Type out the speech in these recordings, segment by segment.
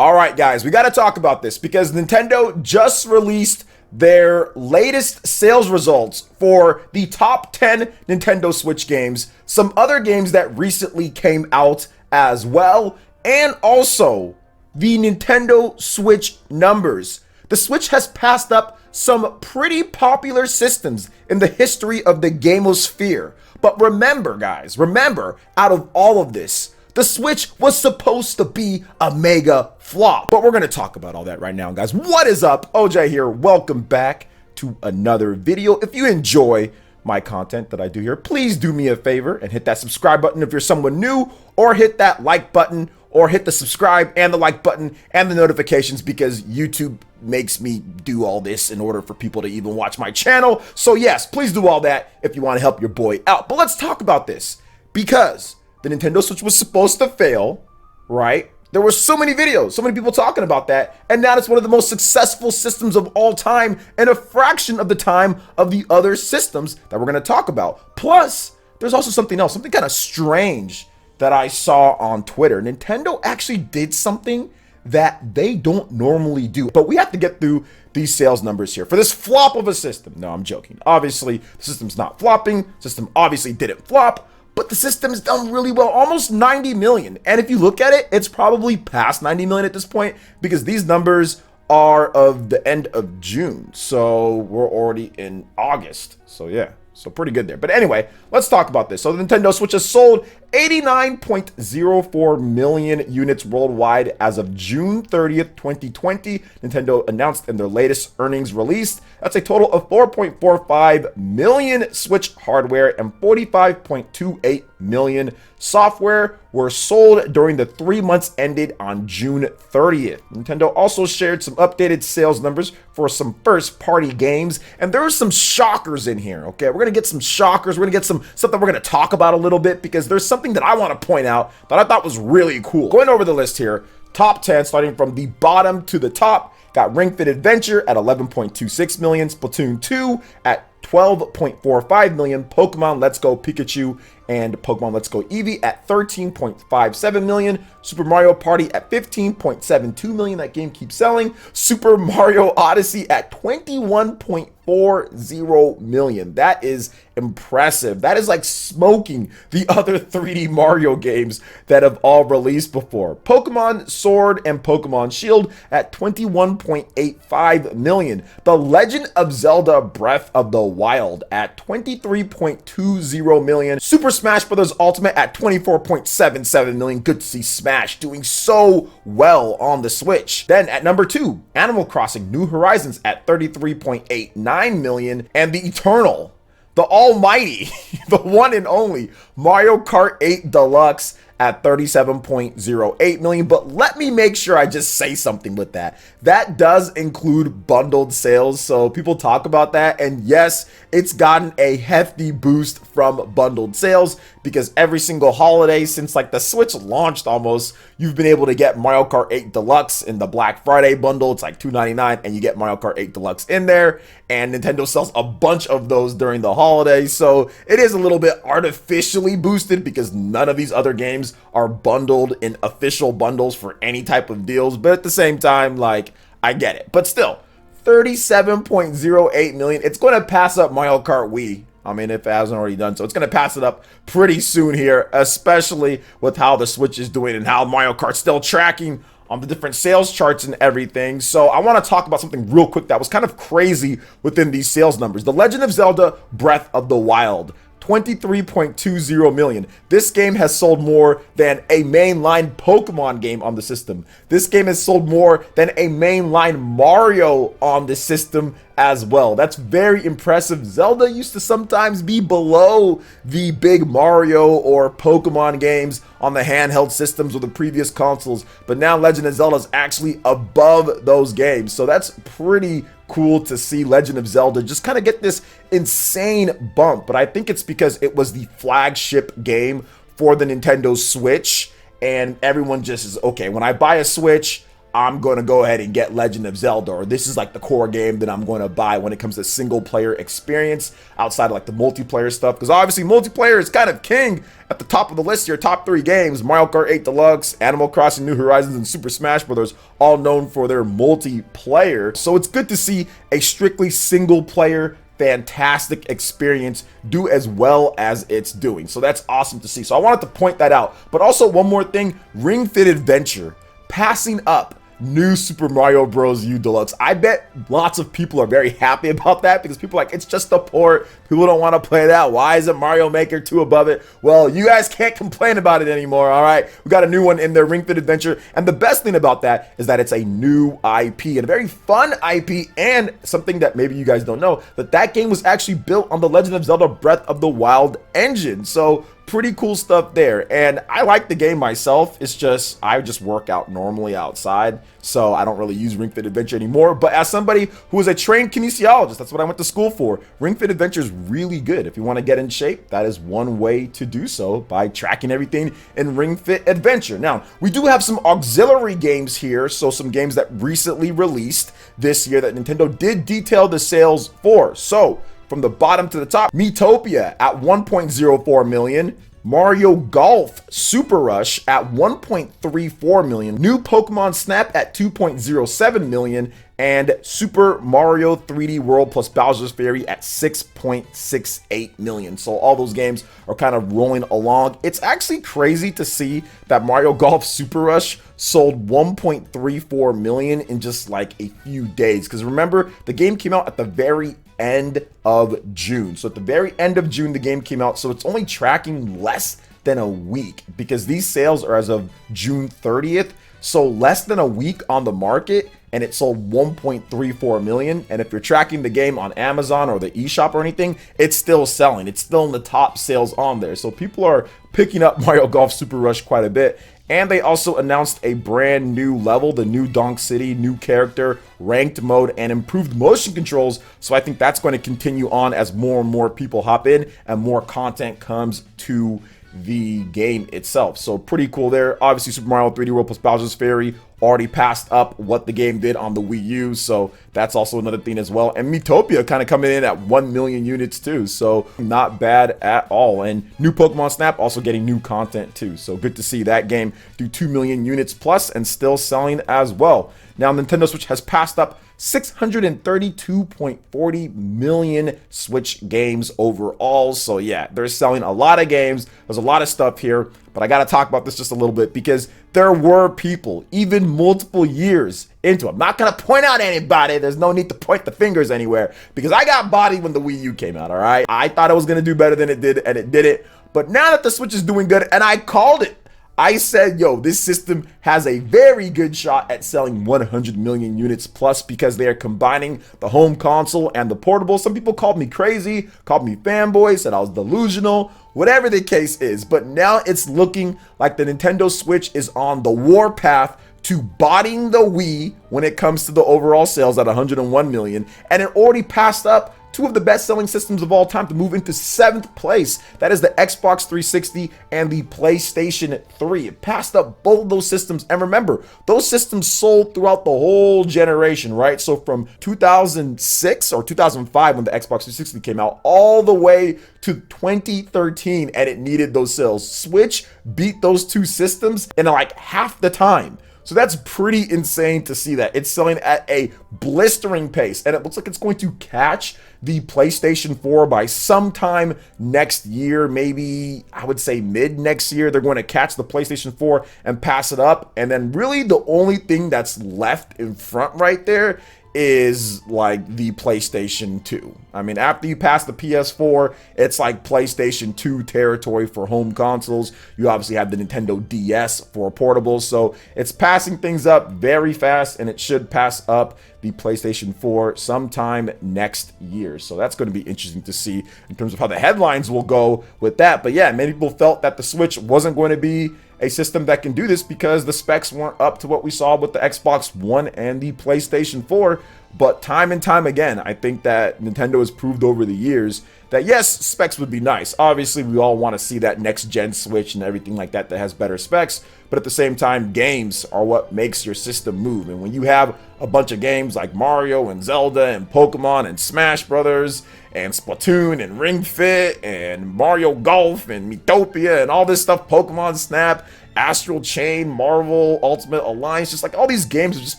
All right, guys, we got to talk about this because Nintendo just released their latest sales results for the top 10 Nintendo Switch games, some other games that recently came out as well, and also the Nintendo Switch numbers. The Switch has passed up some pretty popular systems in the history of the gamosphere. But remember, guys, out of all of this, the Switch was supposed to be a mega flop. But we're going to talk about all that right now, guys. What is up? OJ here. Welcome back to another video. If you enjoy my content that I do here, please do me a favor and hit that subscribe button if you're someone new, or hit that like button, or hit the subscribe and the like button and the notifications, because YouTube makes me do all this in order for people to even watch my channel. So yes, please do all that if you want to help your boy out. But let's talk about this, because the Nintendo Switch was supposed to fail, right? There were so many videos, so many people talking about that, and now it's one of the most successful systems of all time, and a fraction of the time of the other systems that we're going to talk about. Plus, there's also something else, something kind of strange that I saw on Twitter. Nintendo actually did something that they don't normally do, but we have to get through these sales numbers here for this flop of a system. No, I'm joking. Obviously, the system's not flopping. The system obviously didn't flop, but the system's done really well, almost 90 million. And if you look at it, it's probably past 90 million at this point, because these numbers are of the end of June. So we're already in August. So yeah, so pretty good there. But anyway, let's talk about this. So the Nintendo Switch has sold 89.04 million units worldwide as of June 30th, 2020. Nintendo announced in their latest earnings release. That's a total of 4.45 million Switch hardware and 45.28 million software were sold during the 3 months ended on June 30th. Nintendo also shared some updated sales numbers for some first-party games, and there are some shockers in here, okay? We're going to get some shockers. We're going to get some stuff that we're going to talk about a little bit, because there's something that I want to point out that I thought was really cool. Going over the list here, top 10, starting from the bottom to the top, got Ring Fit Adventure at 11.26 million, Splatoon 2 at 12.45 million, Pokemon Let's Go Pikachu and Pokemon Let's Go Eevee at 13.57 million, Super Mario Party at 15.72 million, that game keeps selling, Super Mario Odyssey at 21.40 million. That is impressive. That is like smoking the other 3D Mario games that have all released before. Pokemon Sword and Pokemon Shield at 21.85 million. The Legend of Zelda Breath of the Wild at 23.20 million. Super Smash Bros. Ultimate at 24.77 million. Good to see Smash doing so well on the Switch. Then at number 2, Animal Crossing New Horizons at 33.89 million. And the Eternal, the almighty, the one and only Mario Kart 8 Deluxe at 37.08 million. But let me make sure I just say something with that. That does include bundled sales. So people talk about that. And yes, it's gotten a hefty boost from bundled sales, because every single holiday since like the Switch launched almost, you've been able to get Mario Kart 8 Deluxe in the Black Friday bundle. It's like $2.99 and you get Mario Kart 8 Deluxe in there. And Nintendo sells a bunch of those during the holidays. So it is a little bit artificially boosted, because none of these other games are bundled in official bundles for any type of deals. But at the same time, like, I get it. But still, 37.08 million. It's going to pass up Mario Kart Wii. I mean, if it hasn't already done so, it's going to pass it up pretty soon here, especially with how the Switch is doing and how Mario Kart's still tracking on the different sales charts and everything. So I want to talk about something real quick that was kind of crazy within these sales numbers. The Legend of Zelda Breath of the Wild, 23.20 million. This game has sold more than a mainline Pokemon game on the system. This game has sold more than a mainline Mario on the system as well. That's very impressive. Zelda used to sometimes be below the big Mario or Pokemon games on the handheld systems or the previous consoles, but now Legend of Zelda is actually above those games. So that's pretty cool to see Legend of Zelda just kind of get this insane bump. But I think it's because it was the flagship game for the Nintendo Switch, and everyone just is, okay, when I buy a Switch, I'm going to go ahead and get Legend of Zelda, or this is like the core game that I'm going to buy when it comes to single player experience outside of like the multiplayer stuff. Because obviously multiplayer is kind of king at the top of the list here. Top 3 games: Mario Kart 8 Deluxe, Animal Crossing New Horizons, and Super Smash Bros. All known for their multiplayer. So it's good to see a strictly single player fantastic experience do as well as it's doing. So that's awesome to see. So I wanted to point that out. But also one more thing, Ring Fit Adventure passing up New Super Mario Bros. U Deluxe. I bet lots of people are very happy about that because people are like, it's just a port. People don't want to play that. Why isn't Mario Maker 2 above it? Well, you guys can't complain about it anymore, all right? We got a new one in there, Ring Fit Adventure. And the best thing about that is that it's a new IP and a very fun IP, and something that maybe you guys don't know, that game was actually built on the Legend of Zelda Breath of the Wild engine. So pretty cool stuff there, and I like the game myself. It's just I just work out normally outside, so I don't really use Ring Fit Adventure anymore. But as somebody who is a trained kinesiologist, that's what I went to school for, Ring Fit Adventure is really good. If you want to get in shape, that is one way to do so, by tracking everything in Ring Fit Adventure. Now, we do have some auxiliary games here, so some games that recently released this year that Nintendo did detail the sales for. So from the bottom to the top, Miitopia at 1.04 million, Mario Golf Super Rush at 1.34 million, new Pokemon Snap at 2.07 million, and Super Mario 3D World plus Bowser's Fury at 6.68 million. So all those games are kind of rolling along. It's actually crazy to see that Mario Golf Super Rush sold 1.34 million in just like a few days. Because remember, the game came out at the very end of June. So at the very end of June, the game came out. So it's only tracking less than a week, because these sales are as of June 30th. So less than a week on the market, and it sold 1.34 million. And if you're tracking the game on Amazon or the eShop or anything, it's still selling. It's still in the top sales on there. So people are picking up Mario Golf Super Rush quite a bit. And they also announced a brand new level, the new Donk City, new character, ranked mode, and improved motion controls. So I think that's going to continue on as more and more people hop in and more content comes to the game itself. So pretty cool there. Obviously, Super Mario 3D World plus Bowser's Fury already passed up what the game did on the Wii U, so that's also another thing as well. And Miitopia kind of coming in at 1 million units too, so not bad at all. And new Pokemon Snap also getting new content too, so good to see that game do 2 million units plus and still selling as well. Now Nintendo Switch has passed up 632.40 million Switch games overall. So yeah, they're selling a lot of games. There's a lot of stuff here, but I got to talk about this just a little bit because there were people, even multiple years into it. I'm not going to point out anybody. There's no need to point the fingers anywhere because I got bodied when the Wii U came out, all right? I thought it was going to do better than it did, and it didn't. But now that the Switch is doing good, and I called it, I said, yo, this system has a very good shot at selling 100 million units plus because they are combining the home console and the portable. Some people called me crazy, called me fanboy, said I was delusional, whatever the case is. But now it's looking like the Nintendo Switch is on the warpath to bodying the Wii when it comes to the overall sales at 101 million. And it already passed up two of the best-selling systems of all time to move into 7th place. That is the Xbox 360 and the PlayStation 3. It passed up both of those systems. And remember, those systems sold throughout the whole generation, right? So from 2006 or 2005 when the Xbox 360 came out, all the way to 2013, and it needed those sales. Switch beat those two systems in like half the time. So that's pretty insane to see that. It's selling at a blistering pace, and it looks like it's going to catch the PlayStation 4 by sometime next year, maybe I would say mid next year. They're going to catch the PlayStation 4 and pass it up. And then really the only thing that's left in front right there is like the PlayStation 2. I mean, after you pass the PS4, it's like PlayStation 2 territory for home consoles. You obviously have the Nintendo DS for portables, so it's passing things up very fast, and it should pass up the PlayStation 4 sometime next year. So that's going to be interesting to see in terms of how the headlines will go with that. But yeah, many people felt that the Switch wasn't going to be a system that can do this because the specs weren't up to what we saw with the Xbox One and the PlayStation 4. But time and time again, I think that Nintendo has proved over the years that yes, specs would be nice. Obviously, we all want to see that next gen Switch and everything like that that has better specs. But at the same time, games are what makes your system move. And when you have a bunch of games like Mario and Zelda and Pokemon and Smash Brothers and Splatoon and Ring Fit and Mario Golf and Miitopia and all this stuff, Pokemon Snap, Astral Chain, Marvel, Ultimate Alliance, just like all these games have just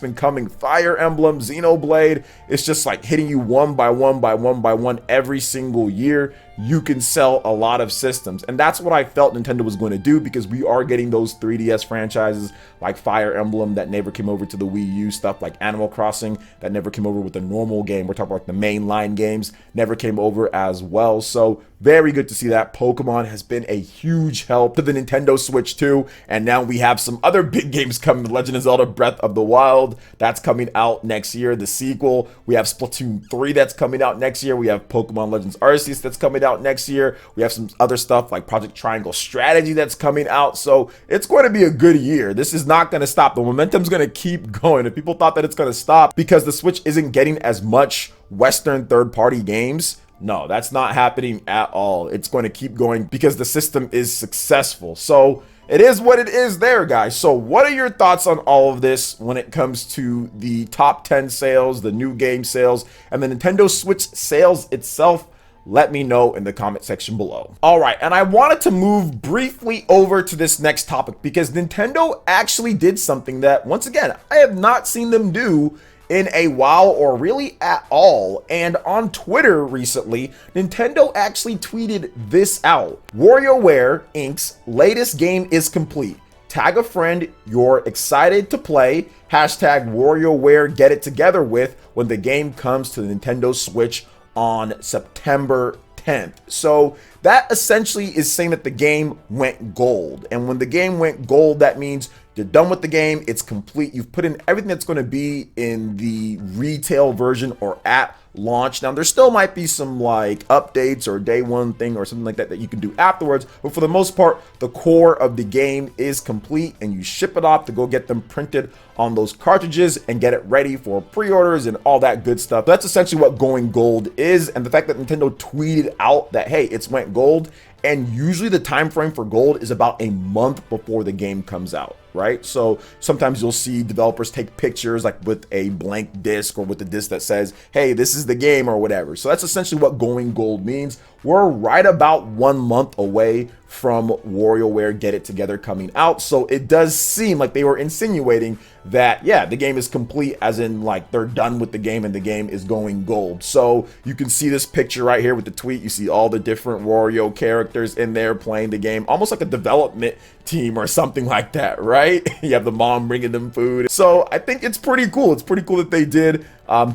been coming. Fire Emblem, Xenoblade, it's just like hitting you one by one by one by one every single year. You can sell a lot of systems. And that's what I felt Nintendo was going to do, because we are getting those 3DS franchises like Fire Emblem that never came over to the Wii U, stuff like Animal Crossing that never came over with the normal game. We're talking about like the mainline games, never came over as well. So very good to see that. Pokemon has been a huge help to the Nintendo Switch too. And now we have some other big games coming. Legend of Zelda Breath of the Wild, that's coming out next year. The sequel, we have Splatoon 3 that's coming out next year. We have Pokemon Legends Arceus that's coming out next year. We have some other stuff like Project Triangle Strategy that's coming out. So it's going to be a good year. This is not going to stop. The momentum's going to keep going. If people thought that it's going to stop because the Switch isn't getting as much Western third-party games, no, that's not happening at all. It's going to keep going because the system is successful. So it is what it is there, guys. So what are your thoughts on all of this when it comes to the top 10 sales, the new game sales, and the Nintendo Switch sales itself? Let me know in the comment section below. All right, and I wanted to move briefly over to this next topic because Nintendo actually did something that, once again, I have not seen them do in a while or really at all. And on Twitter recently, Nintendo actually tweeted this out. WarioWare Inc.'s latest game is complete. Tag a friend you're excited to play. Hashtag WarioWare get it together with when the game comes to the Nintendo Switch on September 10th. So that essentially is saying that the game went gold. And when the game went gold, that means you're done with the game. It's complete. You've put in everything that's going to be in the retail version or at launch. Now, there still might be some like updates or day one thing or something like that that you can do afterwards. But for the most part, the core of the game is complete, and you ship it off to go get them printed on those cartridges and get it ready for pre-orders and all that good stuff. That's essentially what going gold is. And the fact that Nintendo tweeted out that, hey, it's went gold, and usually the time frame for gold is about a month before the game comes out, right? So sometimes you'll see developers take pictures like with a blank disc or with a disc that says, hey, this is the game or whatever. So that's essentially what going gold means. We're right about 1 month away from WarioWare Get It Together coming out. So it does seem like they were insinuating that, yeah, the game is complete, as in like they're done with the game and the game is going gold. So you can see this picture right here with the tweet. You see all the different Wario characters in there playing the game, almost like a development team or something like that, right? You have the mom bringing them food. So I think it's pretty cool. It's pretty cool that they did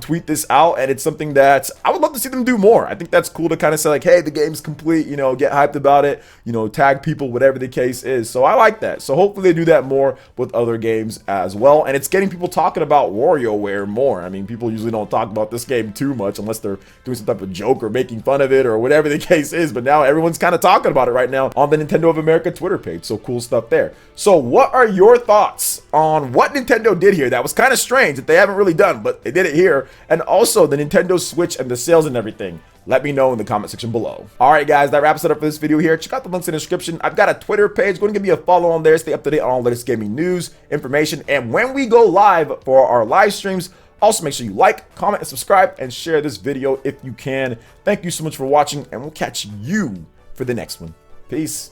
tweet this out, and it's something that I would love to see them do more. I think that's cool to kind of say like, hey, the game's complete, you know, get hyped about it, you know, tag people, whatever the case is. So I like that. So hopefully they do that more with other games as well. And it's getting people talking about WarioWare more. I mean, people usually don't talk about this game too much unless they're doing some type of joke or making fun of it or whatever the case is. But now everyone's kind of talking about it right now on the Nintendo of America Twitter page. So cool stuff there. So what are your thoughts on what Nintendo did here? That was kind of strange that they haven't really done, but they did it here. And also the Nintendo Switch and the sales and everything. Let me know in the comment section below. All right, guys, that wraps it up for this video here. Check out the links in the description. I've got a Twitter page. Go and give me a follow on there. Stay up to date on all the latest gaming news, information, and when we go live for our live streams, also make sure you like, comment, and subscribe, and share this video if you can. Thank you so much for watching, and we'll catch you for the next one. Peace.